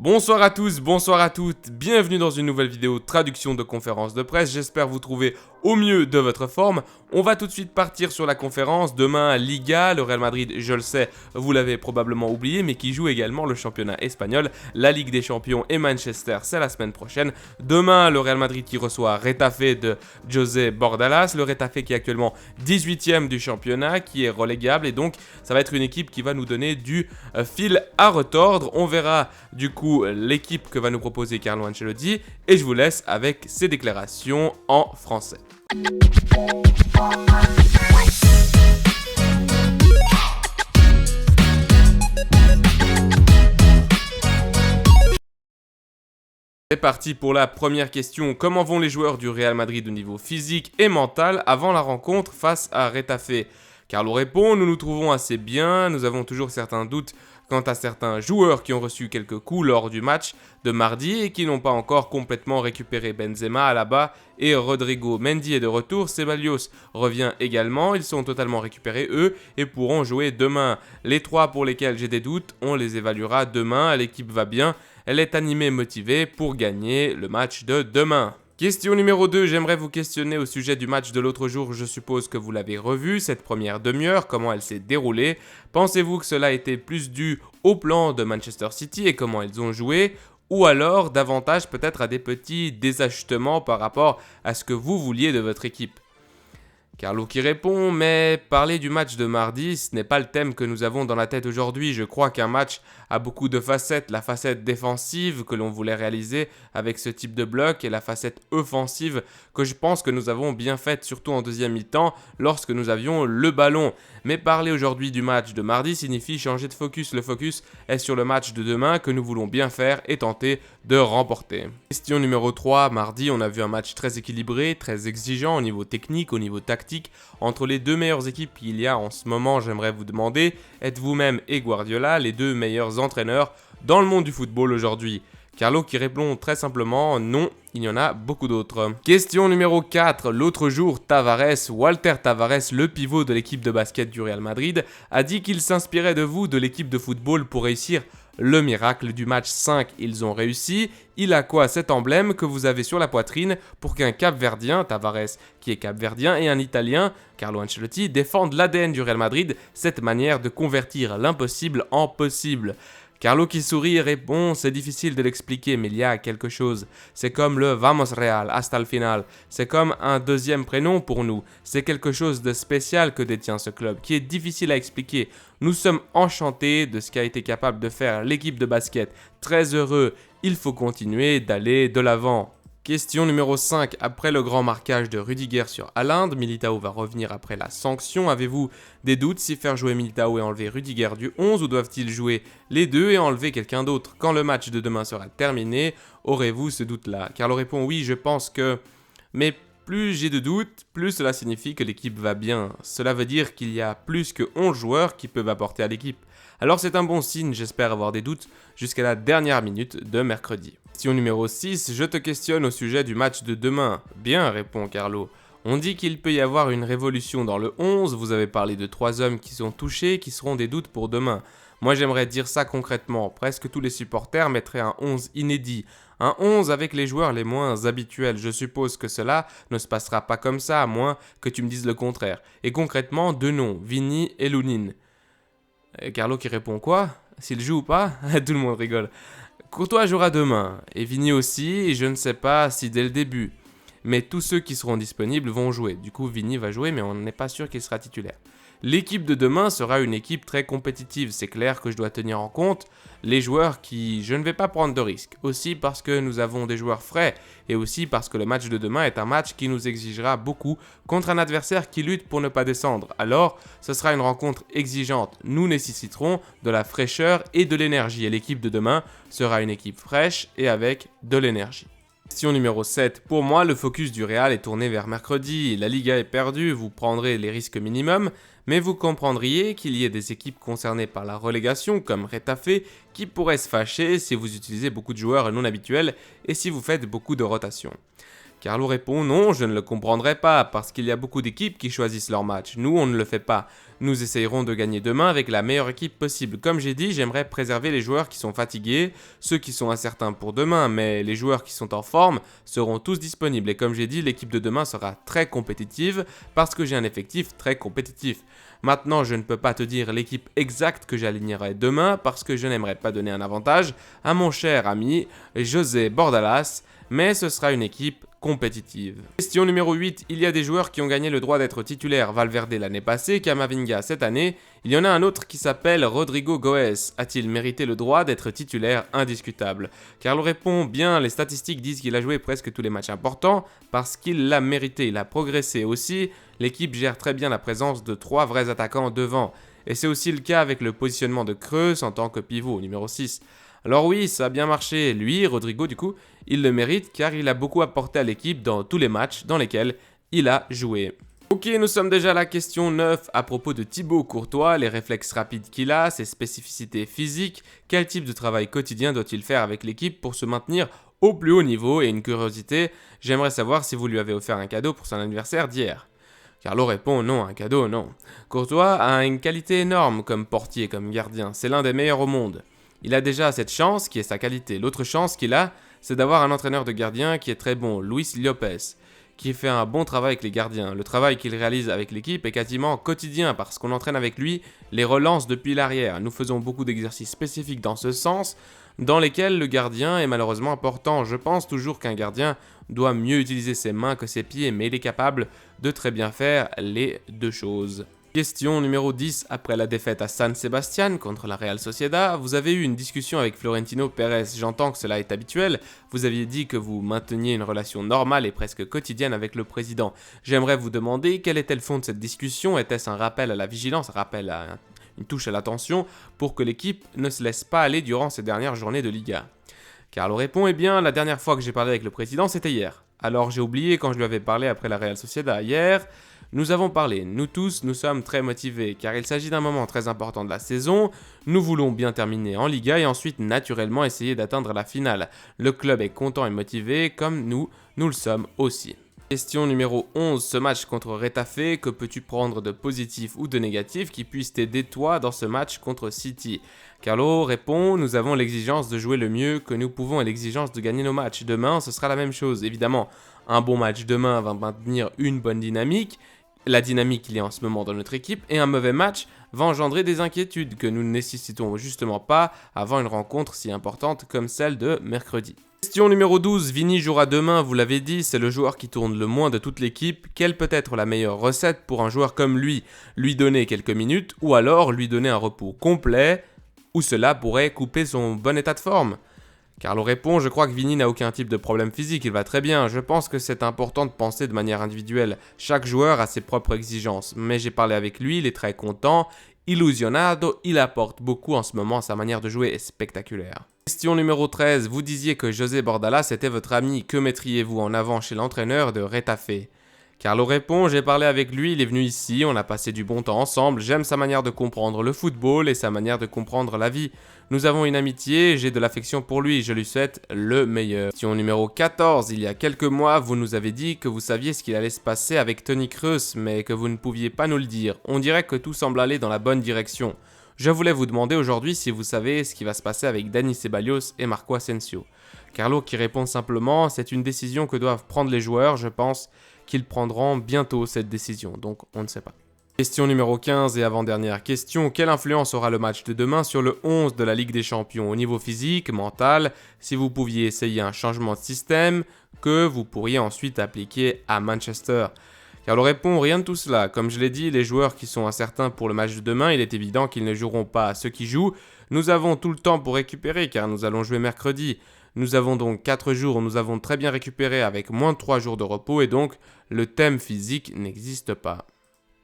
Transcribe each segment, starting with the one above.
Bonsoir à tous, bonsoir à toutes, bienvenue dans une nouvelle vidéo traduction de conférence de presse, j'espère vous trouver au mieux de votre forme. On va tout de suite partir sur la conférence, demain Liga, le Real Madrid, je le sais, vous l'avez probablement oublié, mais qui joue également le championnat espagnol, la Ligue des Champions et Manchester, c'est la semaine prochaine. Demain, le Real Madrid qui reçoit Retafe de José Bordalas, le Retafe qui est actuellement 18e du championnat, qui est relégable, et donc ça va être une équipe qui va nous donner du fil à retordre. On verra du coup l'équipe que va nous proposer Carlo Ancelotti et je vous laisse avec ses déclarations en français. C'est parti pour la première question. Comment vont les joueurs du Real Madrid au niveau physique et mental avant la rencontre face à Retafe? Carlo répond, nous nous trouvons assez bien, nous avons toujours certains doutes quant à certains joueurs qui ont reçu quelques coups lors du match de mardi et qui n'ont pas encore complètement récupéré. Benzema, Alaba et Rodrigo. Mendy est de retour, Ceballos revient également, ils sont totalement récupérés eux et pourront jouer demain. Les trois pour lesquels j'ai des doutes, on les évaluera demain, l'équipe va bien, elle est animée et motivée pour gagner le match de demain. Question numéro 2, j'aimerais vous questionner au sujet du match de l'autre jour, je suppose que vous l'avez revu, cette première demi-heure, comment elle s'est déroulée. Pensez-vous que cela était plus dû au plan de Manchester City et comment ils ont joué, ou alors davantage peut-être à des petits désajustements par rapport à ce que vous vouliez de votre équipe? Carlo qui répond, mais parler du match de mardi, ce n'est pas le thème que nous avons dans la tête aujourd'hui. Je crois qu'un match a beaucoup de facettes. La facette défensive que l'on voulait réaliser avec ce type de bloc et la facette offensive que je pense que nous avons bien faite, surtout en deuxième mi-temps, lorsque nous avions le ballon. Mais parler aujourd'hui du match de mardi signifie changer de focus. Le focus est sur le match de demain que nous voulons bien faire et tenter de remporter. Question numéro 3, mardi on a vu un match très équilibré, très exigeant au niveau technique, au niveau tactique. Entre les deux meilleures équipes qu'il y a en ce moment, j'aimerais vous demander, êtes vous-même et Guardiola les deux meilleurs entraîneurs dans le monde du football aujourd'hui? Carlo qui répond très simplement, non, il y en a beaucoup d'autres. Question numéro 4, l'autre jour, Walter Tavares, le pivot de l'équipe de basket du Real Madrid, a dit qu'il s'inspirait de vous, de l'équipe de football, pour réussir le miracle du match 5. Ils ont réussi. Il a quoi cet emblème que vous avez sur la poitrine pour qu'un Cap-Verdien, Tavares qui est Cap-Verdien, et un Italien, Carlo Ancelotti, défendent l'ADN du Real Madrid, cette manière de convertir l'impossible en possible? Carlo qui sourit et répond, c'est difficile de l'expliquer mais il y a quelque chose. C'est comme le Vamos Real, hasta el final. C'est comme un deuxième prénom pour nous. C'est quelque chose de spécial que détient ce club, qui est difficile à expliquer. Nous sommes enchantés de ce qu'a été capable de faire l'équipe de basket. Très heureux, il faut continuer d'aller de l'avant. Question numéro 5. Après le grand marquage de Rudiger sur Haaland, Militao va revenir après la sanction. Avez-vous des doutes si faire jouer Militao et enlever Rudiger du 11 ou doivent-ils jouer les deux et enlever quelqu'un d'autre? Quand le match de demain sera terminé, aurez-vous ce doute-là? Carlo répond oui, je pense que... Mais plus j'ai de doutes, plus cela signifie que l'équipe va bien. Cela veut dire qu'il y a plus que 11 joueurs qui peuvent apporter à l'équipe. Alors c'est un bon signe, j'espère avoir des doutes jusqu'à la dernière minute de mercredi. Question numéro 6, je te questionne au sujet du match de demain. Bien, répond Carlo. On dit qu'il peut y avoir une révolution dans le 11, vous avez parlé de 3 hommes qui sont touchés, qui seront des doutes pour demain. Moi j'aimerais dire ça concrètement, presque tous les supporters mettraient un 11 inédit. Un 11 avec les joueurs les moins habituels, je suppose que cela ne se passera pas comme ça, à moins que tu me dises le contraire. Et concrètement, deux noms, Vini et Lunin. Et Carlo qui répond quoi? S'il joue ou pas? Tout le monde rigole. Courtois jouera demain, et Vini aussi, et je ne sais pas si dès le début. Mais tous ceux qui seront disponibles vont jouer. Du coup, Vini va jouer, mais on n'est pas sûr qu'il sera titulaire. L'équipe de demain sera une équipe très compétitive. C'est clair que je dois tenir en compte les joueurs qui... Je ne vais pas prendre de risques. Aussi parce que nous avons des joueurs frais, et aussi parce que le match de demain est un match qui nous exigera beaucoup contre un adversaire qui lutte pour ne pas descendre. Alors, ce sera une rencontre exigeante. Nous nécessiterons de la fraîcheur et de l'énergie. Et l'équipe de demain sera une équipe fraîche et avec de l'énergie. Question numéro 7. Pour moi, le focus du Real est tourné vers mercredi. La Liga est perdue, vous prendrez les risques minimums, mais vous comprendriez qu'il y ait des équipes concernées par la relégation, comme Retafe, qui pourraient se fâcher si vous utilisez beaucoup de joueurs non habituels et si vous faites beaucoup de rotations. Carlo répond non, je ne le comprendrai pas, parce qu'il y a beaucoup d'équipes qui choisissent leur match. Nous, on ne le fait pas. Nous essayerons de gagner demain avec la meilleure équipe possible. Comme j'ai dit, j'aimerais préserver les joueurs qui sont fatigués, ceux qui sont incertains pour demain, mais les joueurs qui sont en forme seront tous disponibles. Et comme j'ai dit, l'équipe de demain sera très compétitive, parce que j'ai un effectif très compétitif. Maintenant, je ne peux pas te dire l'équipe exacte que j'alignerai demain, parce que je n'aimerais pas donner un avantage à mon cher ami José Bordalas, mais ce sera une équipe compétitive. Question numéro 8. Il y a des joueurs qui ont gagné le droit d'être titulaire. Valverde l'année passée, Camavinga cette année. Il y en a un autre qui s'appelle Rodrigo Goes. A-t-il mérité le droit d'être titulaire indiscutable? Carlo répond bien, les statistiques disent qu'il a joué presque tous les matchs importants parce qu'il l'a mérité. Il a progressé aussi. L'équipe gère très bien la présence de 3 vrais attaquants devant. Et c'est aussi le cas avec le positionnement de Kroos en tant que pivot numéro 6. Alors oui, ça a bien marché. Lui, Rodrigo, du coup, il le mérite car il a beaucoup apporté à l'équipe dans tous les matchs dans lesquels il a joué. Ok, nous sommes déjà à la question 9 à propos de Thibaut Courtois, les réflexes rapides qu'il a, ses spécificités physiques, quel type de travail quotidien doit-il faire avec l'équipe pour se maintenir au plus haut niveau et une curiosité, j'aimerais savoir si vous lui avez offert un cadeau pour son anniversaire d'hier. Carlo répond non, un cadeau non. Courtois a une qualité énorme comme portier, comme gardien, c'est l'un des meilleurs au monde. Il a déjà cette chance qui est sa qualité. L'autre chance qu'il a, c'est d'avoir un entraîneur de gardien qui est très bon, Luis Lopez, qui fait un bon travail avec les gardiens. Le travail qu'il réalise avec l'équipe est quasiment quotidien parce qu'on entraîne avec lui les relances depuis l'arrière. Nous faisons beaucoup d'exercices spécifiques dans ce sens, dans lesquels le gardien est malheureusement important. Je pense toujours qu'un gardien doit mieux utiliser ses mains que ses pieds, mais il est capable de très bien faire les deux choses. Question numéro 10. Après la défaite à San Sebastián contre la Real Sociedad, vous avez eu une discussion avec Florentino Pérez. J'entends que cela est habituel. Vous aviez dit que vous mainteniez une relation normale et presque quotidienne avec le président. J'aimerais vous demander quel était le fond de cette discussion. Était-ce un rappel à la vigilance, un rappel à une touche à l'attention pour que l'équipe ne se laisse pas aller durant ces dernières journées de Liga? Carlo répond, eh bien, la dernière fois que j'ai parlé avec le président, c'était hier. Alors j'ai oublié quand je lui avais parlé après la Real Sociedad. Hier, nous avons parlé, nous tous, nous sommes très motivés, car il s'agit d'un moment très important de la saison. Nous voulons bien terminer en Liga et ensuite naturellement essayer d'atteindre la finale. Le club est content et motivé, comme nous le sommes aussi. Question numéro 11. Ce match contre Retafe, que peux-tu prendre de positif ou de négatif qui puisse t'aider toi dans ce match contre City? Carlo répond, nous avons l'exigence de jouer le mieux que nous pouvons et l'exigence de gagner nos matchs. Demain, ce sera la même chose. Évidemment, un bon match demain va maintenir une bonne dynamique, la dynamique qu'il y a en ce moment dans notre équipe, et un mauvais match va engendrer des inquiétudes que nous ne nécessitons justement pas avant une rencontre si importante comme celle de mercredi. Question numéro 12, Vini jouera demain, vous l'avez dit, c'est le joueur qui tourne le moins de toute l'équipe. Quelle peut être la meilleure recette pour un joueur comme lui? Lui donner quelques minutes ou alors lui donner un repos complet, ou cela pourrait couper son bon état de forme? Carlo répond, je crois que Vini n'a aucun type de problème physique, il va très bien. Je pense que c'est important de penser de manière individuelle. Chaque joueur a ses propres exigences, mais j'ai parlé avec lui, il est très content, illusionado, il apporte beaucoup en ce moment, sa manière de jouer est spectaculaire. Question numéro 13, vous disiez que José Bordalas était votre ami, que mettriez-vous en avant chez l'entraîneur de Retafe? Carlo répond, j'ai parlé avec lui, il est venu ici, on a passé du bon temps ensemble, j'aime sa manière de comprendre le football et sa manière de comprendre la vie. Nous avons une amitié, j'ai de l'affection pour lui, je lui souhaite le meilleur. Question numéro 14, il y a quelques mois, vous nous avez dit que vous saviez ce qu'il allait se passer avec Toni Kroos, mais que vous ne pouviez pas nous le dire. On dirait que tout semble aller dans la bonne direction. Je voulais vous demander aujourd'hui si vous savez ce qui va se passer avec Dani Ceballos et Marco Asensio. Carlo qui répond simplement, c'est une décision que doivent prendre les joueurs, je pense qu'ils prendront bientôt cette décision, donc on ne sait pas. Question numéro 15 et avant-dernière question, quelle influence aura le match de demain sur le 11 de la Ligue des Champions au niveau physique, mental, si vous pouviez essayer un changement de système que vous pourriez ensuite appliquer à Manchester? Carlo répond, rien de tout cela. Comme je l'ai dit, les joueurs qui sont incertains pour le match de demain, il est évident qu'ils ne joueront pas. Ceux qui jouent, nous avons tout le temps pour récupérer car nous allons jouer mercredi. Nous avons donc 4 jours où nous avons très bien récupéré avec moins de 3 jours de repos et donc le thème physique n'existe pas.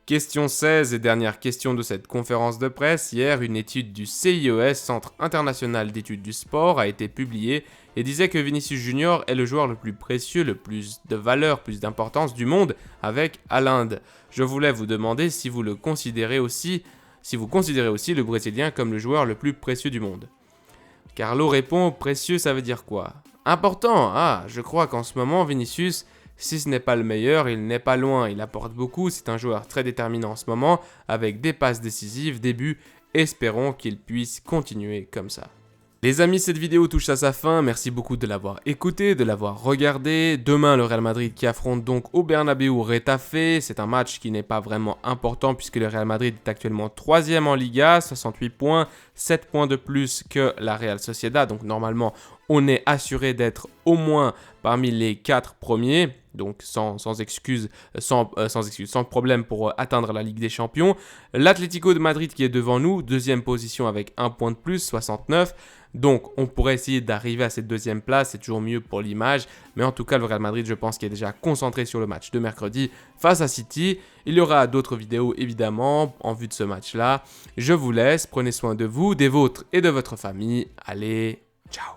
Question 16 et dernière question de cette conférence de presse. Hier, une étude du CIES, Centre International d'Études du Sport, a été publiée et disait que Vinicius Junior est le joueur le plus précieux, le plus de valeur, plus d'importance du monde avec Haaland. Je voulais vous demander si vous considérez aussi le Brésilien comme le joueur le plus précieux du monde. Carlo répond, précieux ça veut dire quoi? Important, je crois qu'en ce moment Vinicius, Si ce n'est pas le meilleur, il n'est pas loin, il apporte beaucoup, c'est un joueur très déterminant en ce moment, avec des passes décisives, des buts, espérons qu'il puisse continuer comme ça. Les amis, cette vidéo touche à sa fin, merci beaucoup de l'avoir écouté, de l'avoir regardé. Demain, le Real Madrid qui affronte donc au Bernabéu Retafe, c'est un match qui n'est pas vraiment important puisque le Real Madrid est actuellement 3e en Liga, 68 points, 7 points de plus que la Real Sociedad, donc normalement on est assuré d'être au moins parmi les 4 premiers, donc sans excuse, sans problème pour atteindre la Ligue des Champions. L'Atlético de Madrid qui est devant nous, deuxième position avec 1 point de plus, 69. Donc on pourrait essayer d'arriver à cette deuxième place, c'est toujours mieux pour l'image. Mais en tout cas, le Real Madrid, je pense qu'il est déjà concentré sur le match de mercredi face à City. Il y aura d'autres vidéos évidemment en vue de ce match-là. Je vous laisse, prenez soin de vous, des vôtres et de votre famille. Allez, ciao!